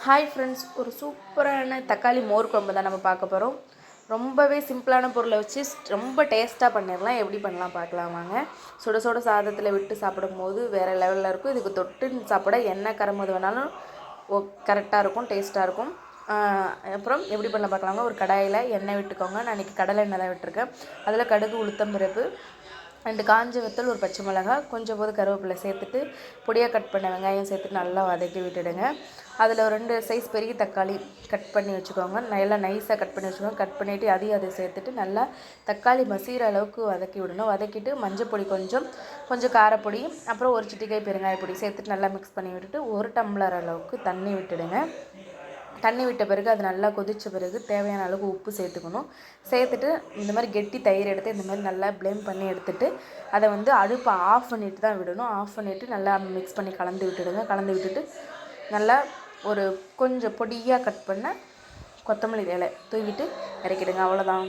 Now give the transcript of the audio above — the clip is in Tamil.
ஹாய் ஃப்ரெண்ட்ஸ், ஒரு சூப்பரான தக்காளி மோர் குழம்பு தான் நம்ம பார்க்க போகிறோம். ரொம்பவே சிம்பிளான பொருளை வச்சு ரொம்ப டேஸ்ட்டாக பண்ணிடலாம். எப்படி பண்ணலாம் பார்க்கலாம் வாங்க. சுட சுட சாதத்தில் விட்டு சாப்பிடும்போது வேறு லெவலில் இருக்கும். இதுக்கு தொட்டு சாப்பிட எண்ணெய் கரும்போது வேணாலும் கரெக்டாக இருக்கும், டேஸ்ட்டாக இருக்கும். அப்புறம் எப்படி பண்ண பார்க்கலாங்க. ஒரு கடாயில் எண்ணெய் விட்டுக்கோங்க. நான் இன்றைக்கி கடலை எண்ணெய் தான் விட்டுருக்கேன். அதில் கடுகு, உளுத்தம் பருப்பு, 2 காஞ்ச வத்தல், ஒரு பச்சை மிளகாய், கொஞ்சம் கருவேப்பிலை சேர்த்துட்டு பொடியாக கட் பண்ண வெங்காயம் சேர்த்துட்டு நல்லா வதக்கி விட்டுடுங்க. அதில் ஒரு 2 சைஸ் பெரிய தக்காளி கட் பண்ணி வச்சுக்கோங்க. நல்லா நைஸாக கட் பண்ணி வச்சுக்கோங்க. கட் பண்ணிவிட்டு அதை சேர்த்துட்டு நல்லா தக்காளி மசிகிற அளவுக்கு வதக்கி விடணும். வதக்கிட்டு மஞ்சள் பொடி கொஞ்சம் காரப்பொடி, அப்புறம் ஒரு சிட்டிகை பெருங்காய பொடி சேர்த்துட்டு நல்லா மிக்ஸ் பண்ணி விட்டுட்டு 1 டம்ளர் அளவுக்கு தண்ணி விட்டுடுங்க. தண்ணி விட்ட பிறகு அது நல்லா கொதித்த பிறகு தேவையான அளவுக்கு உப்பு சேர்த்துக்கணும். சேர்த்துட்டு இந்த மாதிரி கெட்டி தயிர் எடுத்து இந்த மாதிரி நல்லா பிளெண்ட் பண்ணி எடுத்துகிட்டு அதை அடுப்பை ஆஃப் பண்ணிவிட்டு தான் விடணும். ஆஃப் பண்ணிவிட்டு நல்லா மிக்ஸ் பண்ணி கலந்து விட்டுடுங்க. கலந்து விட்டுட்டு நல்லா ஒரு கொஞ்சம் பொடியாக கட் பண்ண கொத்தமல்லி இலை தூவிட்டு இறக்கிடுங்க. அவ்வளோதான்.